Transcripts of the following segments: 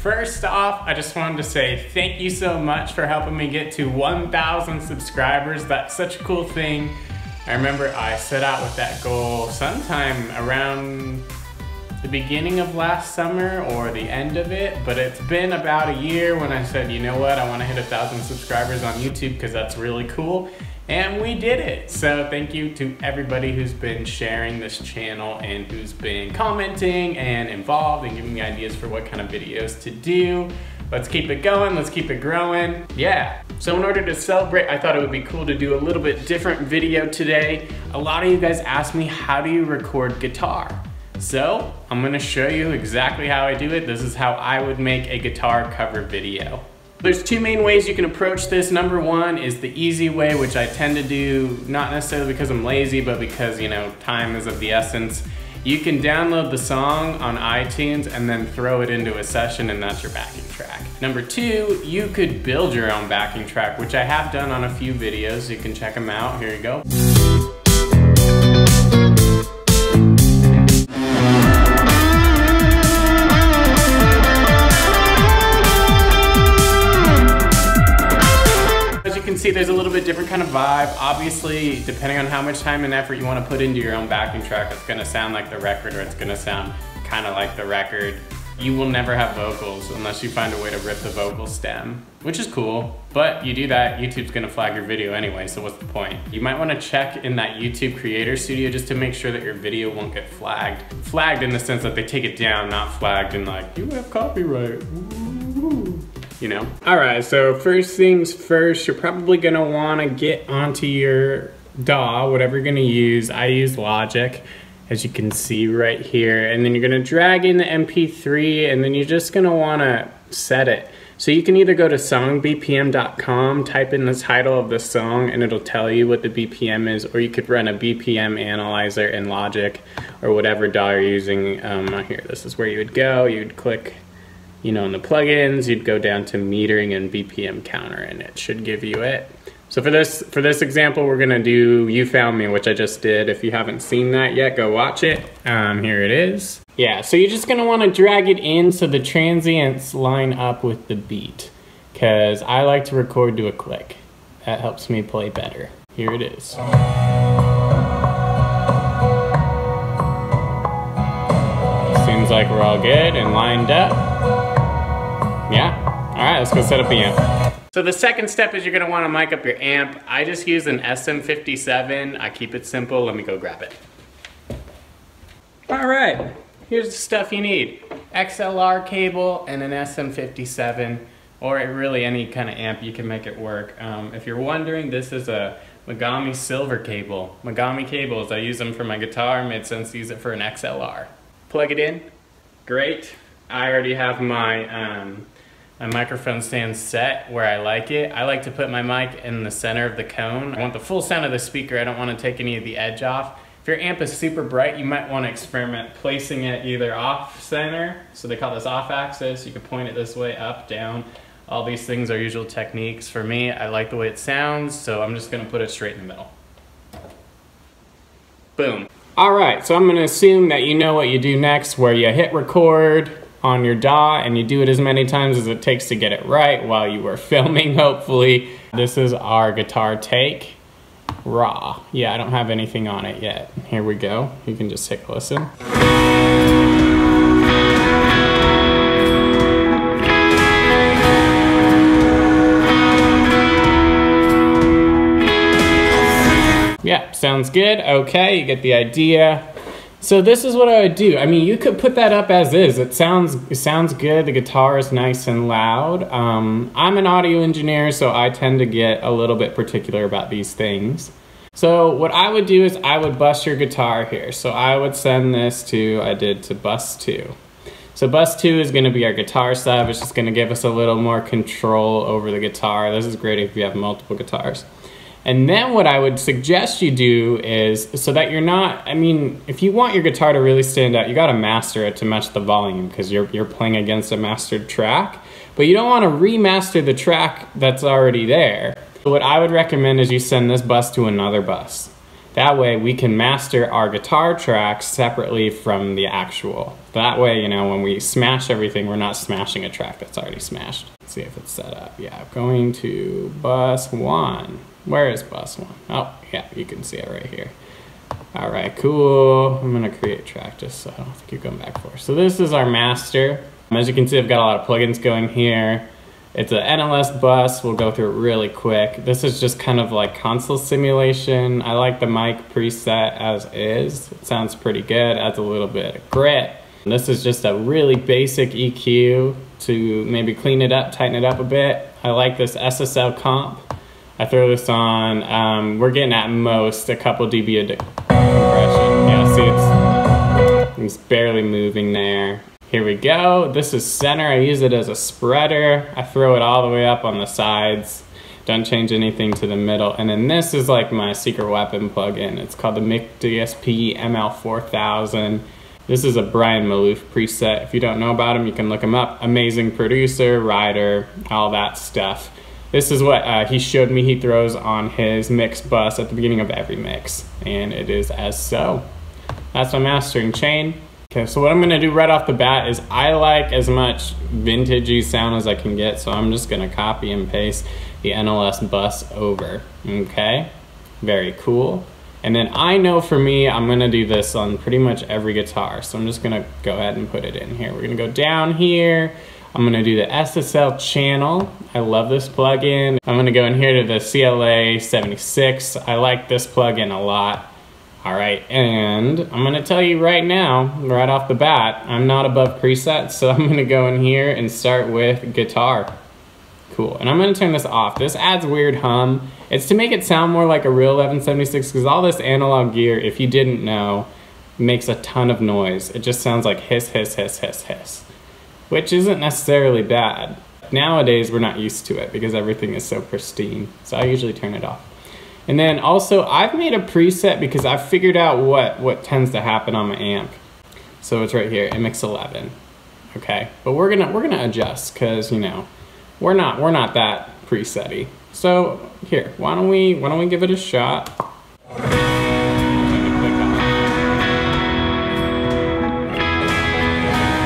First off, I just wanted to say thank you so much for helping me get to 1,000 subscribers. That's such a cool thing. I remember I set out with that goal sometime around the beginning of last summer or the end of it, but it's been about a year when I said, you know what, I want to hit 1,000 subscribers on YouTube because that's really cool. And we did it. So thank you to everybody who's been sharing this channel and who's been commenting and involved and giving me ideas for what kind of videos to do. Let's keep it going, let's keep it growing. Yeah. So in order to celebrate, I thought it would be cool to do a little bit different video today. A lot of you guys asked me, how do you record guitar? So I'm gonna show you exactly how I do it. This is how I would make a guitar cover video. There's two main ways you can approach this. Number one is the easy way, which I tend to do, not necessarily because I'm lazy, but because, you know, time is of the essence. You can download the song on iTunes and then throw it into a session and that's your backing track. Number two, you could build your own backing track, which I have done on a few videos. You can check them out. Here you go. See, there's a little bit different kind of vibe. Obviously, depending on how much time and effort you want to put into your own backing track, it's going to sound like the record or it's going to sound kind of like the record. You will never have vocals unless you find a way to rip the vocal stem, which is cool, but you do that, YouTube's going to flag your video anyway, so what's the point? You might want to check in that YouTube Creator Studio just to make sure that your video won't get flagged. Flagged in the sense that they take it down, not flagged and like, you have copyright. Ooh. You know? All right, so first things first, you're probably gonna wanna get onto your DAW, whatever you're gonna use. I use Logic, as you can see right here, and then you're gonna drag in the MP3, and then you're just gonna wanna set it. So you can either go to songbpm.com, type in the title of the song, and it'll tell you what the BPM is, or you could run a BPM analyzer in Logic, or whatever DAW you're using. Here, this is where you would go. You'd click, you know, in the plugins, you'd go down to metering and BPM counter and it should give you it. So for this example, we're gonna do You Found Me, which I just did. If you haven't seen that yet, go watch it. Here it is. Yeah, so you're just gonna wanna drag it in so the transients line up with the beat, because I like to record to a click. That helps me play better. Here it is. Seems like we're all good and lined up. Yeah, all right, let's go set up the amp. So the second step is you're gonna wanna mic up your amp. I just use an SM57. I keep it simple, let me go grab it. All right, here's the stuff you need. XLR cable and an SM57, or really any kind of amp, you can make it work. If you're wondering, this is a Megami silver cable. Megami cables, I use them for my guitar, made sense to use it for an XLR. Plug it in, great. I already have my my microphone stand set where I like it. I like to put my mic in the center of the cone. I want the full sound of the speaker. I don't want to take any of the edge off. If your amp is super bright, you might want to experiment placing it either off center, so they call this off axis. You can point it this way, up, down. All these things are usual techniques. For me, I like the way it sounds, so I'm just going to put it straight in the middle. Boom. All right, so I'm going to assume that you know what you do next, where you hit record on your DAW and you do it as many times as it takes to get it right while you were filming, hopefully. This is our guitar take, raw. Yeah, I don't have anything on it yet. Here we go. You can just take a listen. Yeah, sounds good. Okay, you get the idea. So this is what I would do. I mean, you could put that up as is. It sounds good. The guitar is nice and loud. I'm an audio engineer, so I tend to get a little bit particular about these things. So what I would do is I would bus your guitar here. So I would send this to bus 2. So bus 2 is gonna be our guitar sub. It's just gonna give us a little more control over the guitar. This is great if you have multiple guitars. And then what I would suggest you do is, so that you're not, I mean, if you want your guitar to really stand out, you gotta master it to match the volume because you're playing against a mastered track, but you don't wanna remaster the track that's already there. So what I would recommend is you send this bus to another bus. That way we can master our guitar tracks separately from the actual. That way, you know, when we smash everything, we're not smashing a track that's already smashed. Let's see if it's set up. Yeah, going to bus 1. Where is bus 1? Oh, yeah, you can see it right here. All right, cool. I'm gonna create a track just so I don't have to keep going back for. So this is our master. As you can see, I've got a lot of plugins going here. It's an NLS bus. We'll go through it really quick. This is just kind of like console simulation. I like the mic preset as is. It sounds pretty good, adds a little bit of grit. And this is just a really basic EQ to maybe clean it up, tighten it up a bit. I like this SSL comp. I throw this on, we're getting at most a couple dB of compression. Yeah, see it's barely moving there. Here we go. This is center. I use it as a spreader. I throw it all the way up on the sides. Don't change anything to the middle. And then this is like my secret weapon plugin. It's called the Mic DSP ML4000. This is a Brian Malouf preset. If you don't know about him, you can look him up. Amazing producer, writer, all that stuff. This is what he showed me he throws on his mix bus at the beginning of every mix. And it is as so. That's my mastering chain. Okay, so what I'm gonna do right off the bat is I like as much vintagey sound as I can get, so I'm just gonna copy and paste the NLS bus over, okay? Very cool. And then I know for me, I'm gonna do this on pretty much every guitar, so I'm just gonna go ahead and put it in here. We're gonna go down here. I'm gonna do the SSL channel. I love this plugin. I'm gonna go in here to the CLA 76. I like this plugin a lot. All right, and I'm gonna tell you right now, right off the bat, I'm not above presets, so I'm gonna go in here and start with guitar. Cool, and I'm gonna turn this off. This adds weird hum. It's to make it sound more like a real 1176, because all this analog gear, if you didn't know, makes a ton of noise. It just sounds like hiss, hiss, hiss, hiss, hiss, which isn't necessarily bad. Nowadays, we're not used to it because everything is so pristine, so I usually turn it off. And then also, I've made a preset because I've figured out what tends to happen on my amp. So it's right here, MX11. Okay, but we're gonna adjust because you know we're not that preset-y. So here, why don't we give it a shot? Okay,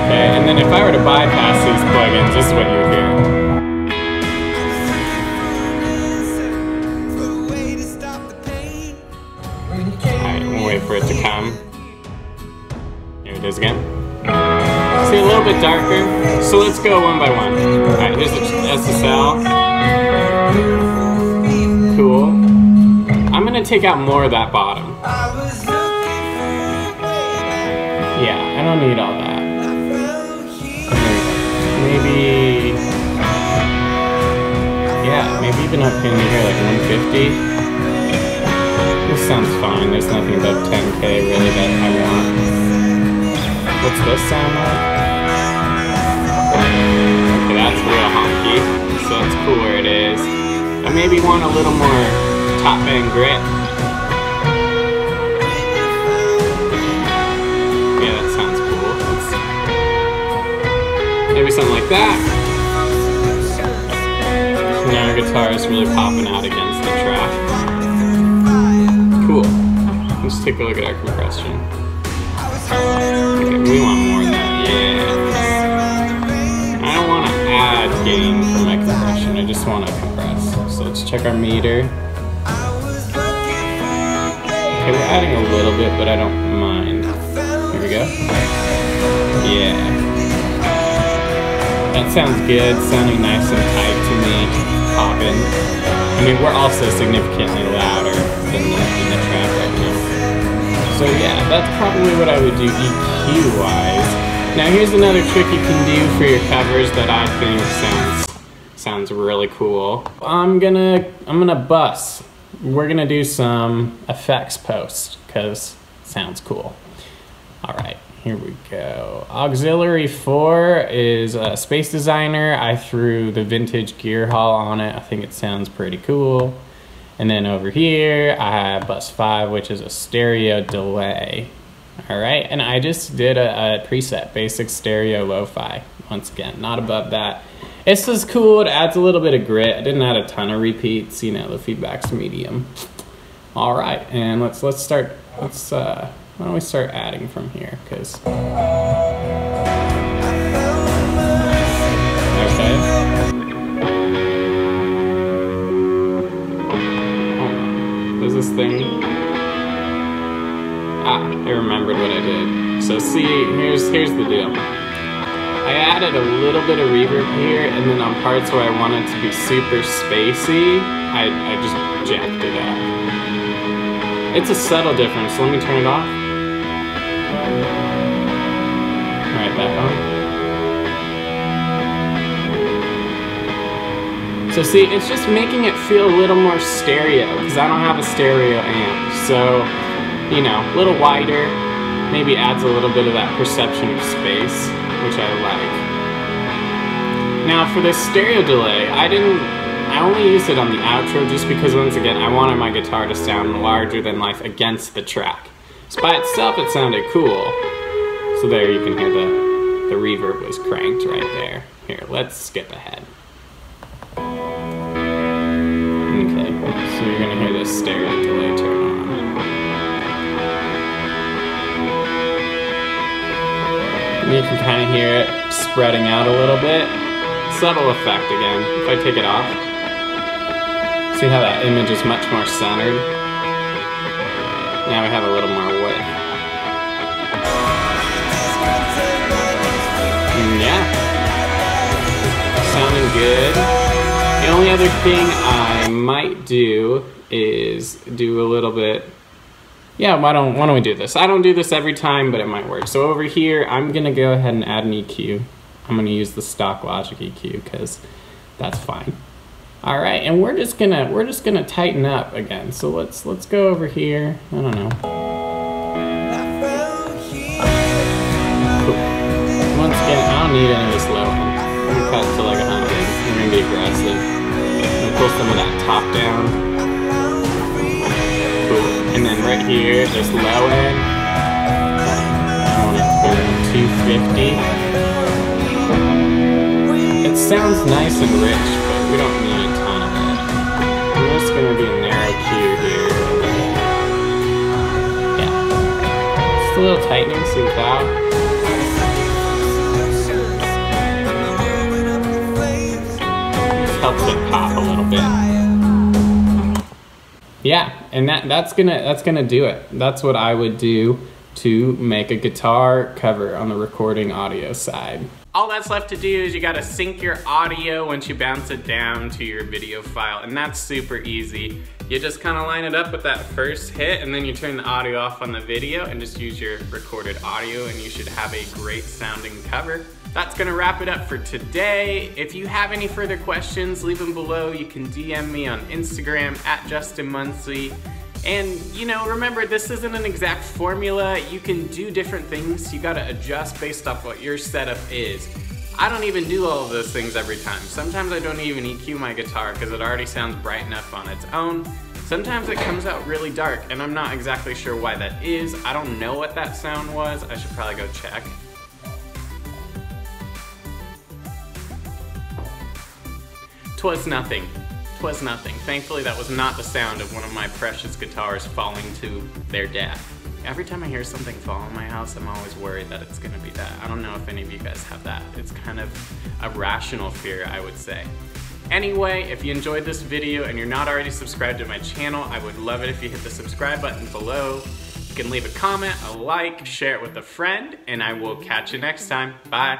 and then if I were to bypass these plugins, this is what you would hear. Wait for it to come. Here it is again. See, a little bit darker. So let's go one by one. Alright, here's the SSL. Cool. I'm gonna take out more of that bottom. Yeah, I don't need all that. Maybe... yeah, maybe even up in here, like 150. This sounds fine. There's nothing above 10K really that I want. What's this sound like? Okay, that's real honky. So that's cool where it is. I maybe want a little more top end grit. Yeah, that sounds cool. Maybe something like that. Now our guitar is really popping out against the track. Cool. Let's take a look at our compression. Okay, we want more than that. Yeah. I don't want to add gain for my compression. I just want to compress. So let's check our meter. Okay, we're adding a little bit, but I don't mind. Here we go. Yeah. That sounds good. Sounding nice and tight to me. Popping. I mean, we're also significantly louder than in the track right now. So yeah, that's probably what I would do EQ-wise. Now here's another trick you can do for your covers that I think sounds really cool. I'm gonna bus. We're gonna do some effects post because it sounds cool. All right. Here we go. Auxiliary 4 is a Space Designer. I threw the vintage gear haul on it. I think it sounds pretty cool. And then over here, I have bus 5, which is a stereo delay. All right, and I just did a preset, basic stereo lo-fi. Once again, not above that. It's just cool, it adds a little bit of grit. I didn't add a ton of repeats, you know, the feedback's medium. All right, and let's start. Why don't we start adding from here? Because okay, there's this thing. Ah, I remembered what I did. So see, here's the deal. I added a little bit of reverb here, and then on parts where I wanted to be super spacey, I just jacked it up. It's a subtle difference, so let me turn it off. Alright, back on. So see, it's just making it feel a little more stereo, because I don't have a stereo amp. So, you know, a little wider, maybe adds a little bit of that perception of space, which I like. Now for the stereo delay, I only used it on the outro just because, once again, I wanted my guitar to sound larger than life against the track. So by itself it sounded cool. So there you can hear the reverb was cranked right there. Here, let's skip ahead. Okay, so you're gonna hear this stereo delay turn on. You can kind of hear it spreading out a little bit. Subtle effect again. If I take it off, see how that image is much more centered? Now we have a little more width. Yeah. Sounding good. The only other thing I might do is do a little bit. Yeah, why don't we do this? I don't do this every time, but it might work. So over here, I'm gonna go ahead and add an EQ. I'm gonna use the stock Logic EQ because that's fine. All right, and we're just gonna tighten up again. So let's go over here. I don't know. Cool. Once again, I don't need any of this low end. I'm gonna cut it to like 100. I'm gonna be aggressive. I'm gonna pull some of that top down. And then right here, this low end, I want it to go to 250. It sounds nice and rich, but we don't need a ton of it. I'm just gonna be a narrow Q here. Yeah. Just a little tightening, see that? Just helps it pop a little bit. Yeah, and that's gonna do it. That's what I would do to make a guitar cover on the recording audio side. All that's left to do is you gotta sync your audio once you bounce it down to your video file, and that's super easy. You just kind of line it up with that first hit, and then you turn the audio off on the video and just use your recorded audio, and you should have a great sounding cover. That's gonna wrap it up for today. If you have any further questions, leave them below. You can DM me on Instagram @JustinMuncy. And you know, remember, this isn't an exact formula. You can do different things. You gotta adjust based off what your setup is. I don't even do all of those things every time. Sometimes I don't even EQ my guitar because it already sounds bright enough on its own. Sometimes it comes out really dark, and I'm not exactly sure why that is. I don't know what that sound was. I should probably go check. 'Twas nothing. 'Twas nothing. Thankfully, that was not the sound of one of my precious guitars falling to their death. Every time I hear something fall in my house, I'm always worried that it's gonna be that. I don't know if any of you guys have that. It's kind of a rational fear, I would say. Anyway, if you enjoyed this video and you're not already subscribed to my channel, I would love it if you hit the subscribe button below. You can leave a comment, a like, share it with a friend, and I will catch you next time. Bye.